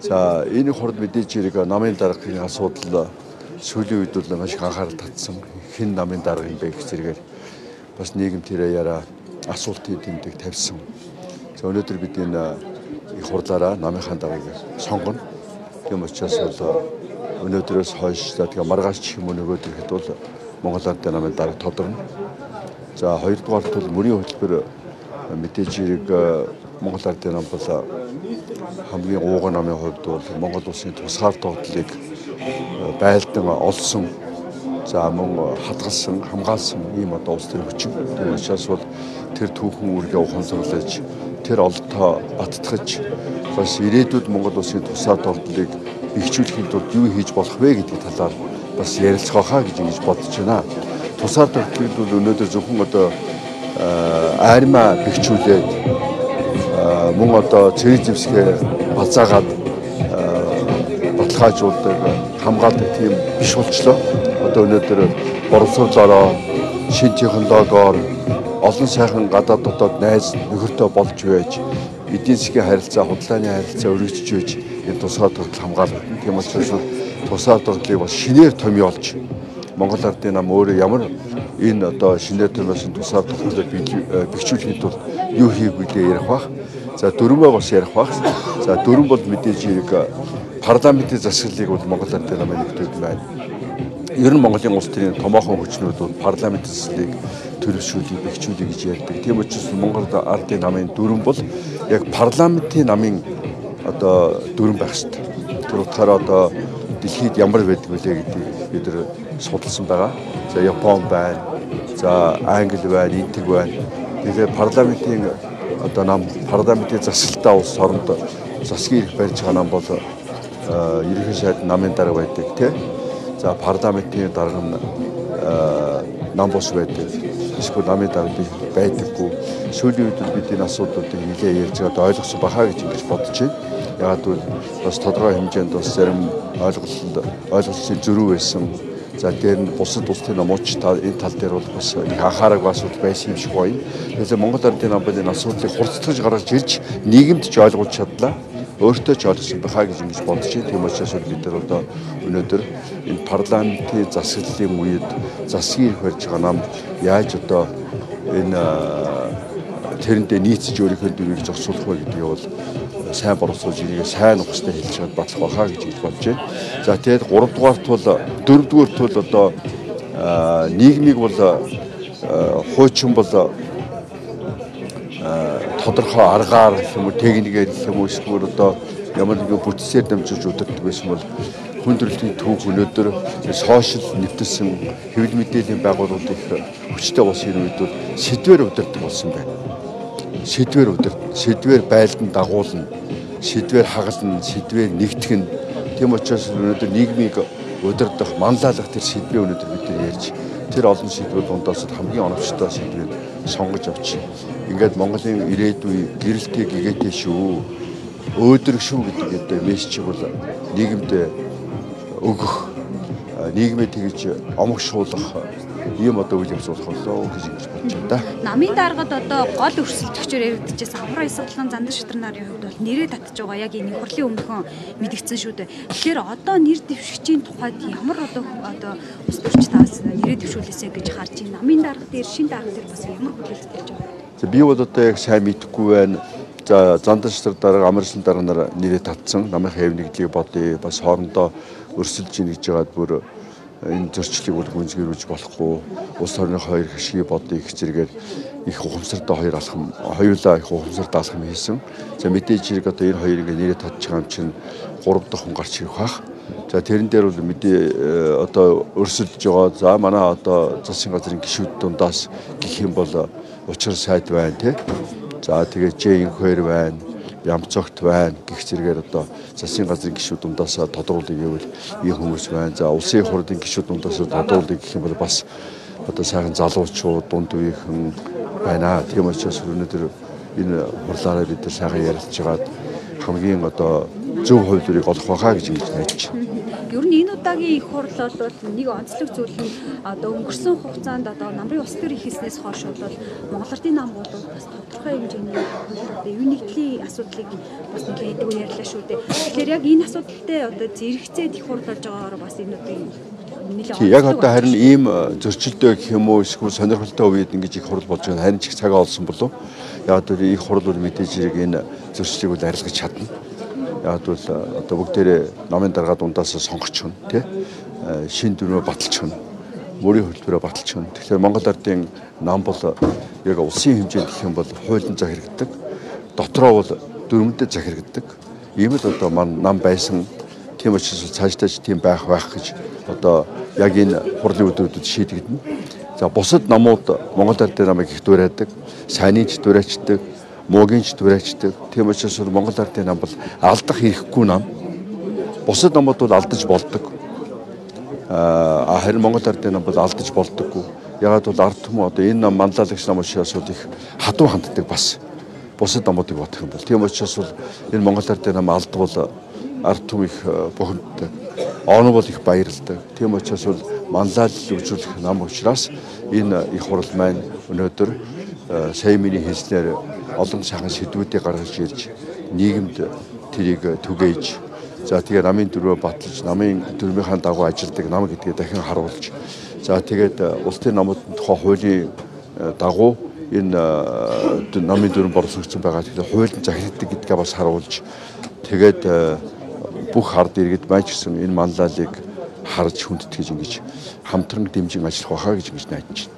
За энэ хурд мэдээж хэрэг намын даргын асуудал сүүлийн үед бол маш их анхаарал татсан. Хэн намын дарга юм бэ гэх зэрэгээр бас нийгэм тэрээр асуултыг тэмдэг тавьсан. За өнөөдөр бид энэ их хурлаараа намынхаа даргаыг сонгоно. Тийм учраас бол өнөөдрөөс хойш за тэгээ маргааш ч юм уу нөгөөдөр хэд бол Монгол Ардын намын дарга тодорно. За хоёрдугаарт бол мөрийн хөтөлбөр мэдээж хэрэг Монгол Ардын нам бол хамгийн гууган намын хувьд бол Монгол улсын тусгаар тогтлыг байлдан олсон. За мөн хадгалсан, хамгаалсан ийм одоо улс төр хүчин. Тийм учраас бол тэр түүхэн үүргээ ухамсарлаж, тэр олонтоо баттгаж, бас ирээдүйд Монгол улсын тусгаар тогтлыг бэхжүүлэхэд тулд юу хийж болох вэ гэдэг талаар бас ярилцах хаа гэж ингэж бодож байна. Тусгаар тогтлыг бол өнөөдөр зөвхөн одоо армаа бэхжүүлээд мөн одоо цэрэг зэвсгээ базаагаад баталгаажуулдаг, хамгаалдаг тийм биш болчлоо. Одоо өнөөдөр боровсруулаараа шин технологиор олон сайхан гадаад дотоод найз нөхөртөө болж байж эдийн засгийн харилцаа, худалдааны харилцаа өргөжж байж энэ тусгаар тогтол хамгаалагдана. Тийм учраас тусгаар тогтлыг бас шинээр томьёолж Монгол Ардын нам өөрөө ямар энэ одоо шинээр томьёолсон тусгаар тогтлыг бэхжүүлэхэд бол юу хийх вүлээ ярих бах. За дөрвөө бас ярих бах. За дөрвөн бол мэдээж хэрэг парламентын засаглалыг бол Монгол Ардын намын нэгтгэж байна. Ер нь Монголын улс төрийн томоохон хүчнүүд бол парламентын засаглалыг төлөвшүүлэх, бэхжүүлэх гэж ярьдаг. Тийм учраас Монгол Ардын намын дөрвөн бол яг парламентын намын одоо дөрвөн байх хэрэгтэй. Тэр утгаараа одоо дэлхийд ямар байдаг вүлээ гэдгийг бид нар судалсан байгаа. За Япон байна. За Англи байна, Энтэг байна. Тэгэхээр парламентын одоо нам парламентын засаглалтаа улс оронд засгийн эрх барьж байгаа нам бол ерөнхий сайд намын дарга байдаг тий. За парламентын дарга нь нам бос байдаг. Эсвэл намын дарга байдаггүй. Сүүлийн үед бид энэ асуудлуудыг нэлээд ярьж байгаа ойлгосон бахаа гэж ингэж бодож байна. Яагаад гэвэл бас тодорхой хэмжээнд бас зарим ойлголцын зөрүү байсан. За дээр нь бусад улсын намууч энэ тал дээр бол бас их анхаарал асуудал байсан юм шиг байна. Тэгэхээр Монгол Ардын нам энэ асуудлыг хурцлаж гаргаж ирж нийгэмд ч ойлгуулж чадлаа. Өөртөө ч ойлгосон байхаа гэж ингэж бодож байна. Тийм учраас бид нар одоо өнөөдөр энэ парламентын засаглалын үед засгийн эрх барьж байгаа нам яаж одоо энэ тэрэндээ нийцж өөрийнхөө дөрвийг зогсуулах вэ гэдгийг бол сайн боровсруулж энийг сайн ухстай хэлж чад батлах байхаа гэж бодож байна. За тэгээд 3 дугаарт бол 4 дугаарт бол одоо нийгмийг бол хуучин бол тодорхой аргаар юм уу техникээр юм уу эсвэл одоо ямар нэгэн бүтцээр дамжуулж удирддаг байсан бол хүндрэлтийн түүх өнөөдөр сошиал нэвтэрсэн хэвлэл мэдээллийн байгууллагууд их хүчтэй болсон үед бол сэдвээр удирддаг болсон байна. Сэдвээр байлдан дагуулна, сэдвээр хагална, сэдвээр нэгтгэн. Тийм учраас өнөөдөр нийгмийг удирдах, манлайлах тэр сэдвээ өнөөдөр бид нар ярьж тэр олон сэдвүүд дундаас хамгийн оновчтой сэдвийг сонгож авч ингээд Монголын ирээдүйн гэрэлтээ гэгээтэй шүү, өөдрөг шүү гэдэг мессежийг бол нийгэмд өгөх, нийгмээ тэгж омгшуулах ийм одоо үйл явц болох болоо гэж бодож байна да. Намын даргад одоо гол өрсөлдөгчөөр яригдчихсэн Хамраа Исаглан Зандан Шитрэн нарын хувьд бол нэрээ татж байгаа яг энэ хурлын өмнөхөн мэдгдсэн шүү дээ. Тэгэхээр одоо нэр дэвшигчийн тухайд ямар одоо ус төрч таас нэрээ дэвшүүлээсэ гэж харж байна. Намын дарга дээр, шин дарга дээр бас ямар хүлээлт тавьж байгаа. Би бол одоо яг сайн мэдэхгүй байна. За Зандан Шитрэн дарга, Амарсан дарга нар нэрээ татсан. Намынхаа хэв нэгдлийг бодъё. Бас хоорондоо өрсөлдөж ийн гэж байгаад бүр энэ зөрчлийг бол гүнзгийрүүлж болохгүй. Улс орны хоёр хашгийг бодъё гэх зэрэгээр их ухамсартай хоёулаа их ухамсартай алхам хийсэн. За мэдээж хэрэг одоо энэ хоёр ингээ нэрээ татж байгаа юм чинь 3 дахь хүн гарч ирэх бах. За тэрэн дээр бол мэдээ одоо өрсөлдөж байгаа. За манай одоо засгийн газрын гишүүд дундаас гэх юм бол учир сайд байна тий. За тэгээ J2 байна. Ямцогт байна гэх зэрэгээр одоо засгийн газрын гишүүд дундаас тодруулъя гэвэл ийм хүмүүс байна. За улсын хурлын гишүүд дундаас тодруулъя гэх юм бол бас одоо сайхан залуучууд дунд үеийнхэн байна. Тийм учраас өнөөдөр энэ хурлаараа бид нар сайхан ярилцж байгаад хамгийн одоо зөв хувилбарыг олох байхаа гэж найдаж байна. Ер нь энэ удаагийн их хурл бол нэг онцлог зүйл нь одоо өнгөрсөн хугацаанд одоо намрын улс төр хийснээс хойш бол Монгол Ардын нам бол бас тодорхой тодорхой хэмжээний одоо юу нэгдлийн асуудлыг бас нэлээд идэвгүй ярьлаа шүү дээ. Тэгэхээр яг энэ асуудалтай одоо зэрэгцээд их хурд болж байгаагаар бас энэ одоо яг одоо харин ийм зөрчилтэй гэх юм уу эсвэл сонирхолтой үед ингэж их хурл болж байгаа харин ч их цагаа олсон болов. Яг одоо их хурл бол мэдээж хэрэг энэ зөрчлийг бол арилгаж чадна. Яг бол одоо бүгдээрээ намын дарга дундаас сонгочихно тий. Шин дүрмээ баталчихно. Мөрийн хөлбөрөө баталчихно. Тэгэхээр Монгол Ардын нам бол яг улсын хэмжээнд гэх юм бол хуулийн захирагддаг. Дотроо бол дүрмэндээ захирагддаг. Ийм л одоо маань нам байсан. Тийм учраас цаашдаа тийм байх гэж одоо яг энэ хурлын өдрүүдэд шийдэгдэнэ. За бусад намууд Монгол Ардын намыг их дуурайдаг, сайныг ч дуурайчдаг, муугийн ч дуурайчдаг. Тийм учраас Монгол Ардын нам бол алдах хэрэггүй нам. Бусад намууд бол алдаж болдог. Харин Монгол Ардын нам бол алдаж болдоггүй. Ягаад бол ард түмэн одоо энэ нам манлайлагч нам учраас их хатуу ханддаг бас. Бусад намуудыг бодох юм бол. Тийм учраас бол энэ Монгол Ардын нам алдвал ард түмэн их бохимддаг. Он бол их баярлдаг. Тийм учраас бол манлайлал үзүүлэх нам учраас энэ их хурл маань өнөөдөр сая миний хэлснээр олон сайхан сэдвүүдийг гаргаж ирж нийгэмд тэрийг түгээж за тэгээ намын дөрвөө баталж намын дөрмийнхаа дагуу ажилладаг нам гэдгээ дахин харуулж за тэгээд улсын намуудын тухай хуулийн дагуу энэ намын дөрм боловсрогдсон байгаа. Тэгэхээр хуулийн захирагддаг гэдгээ бас харуулж тэгээд бүх ард иргэд маань ч гэсэн энэ манлайлалыг харж хүндэтгэж ингэж хамтран дэмжин ажиллах байхаа гэж найдаж байна.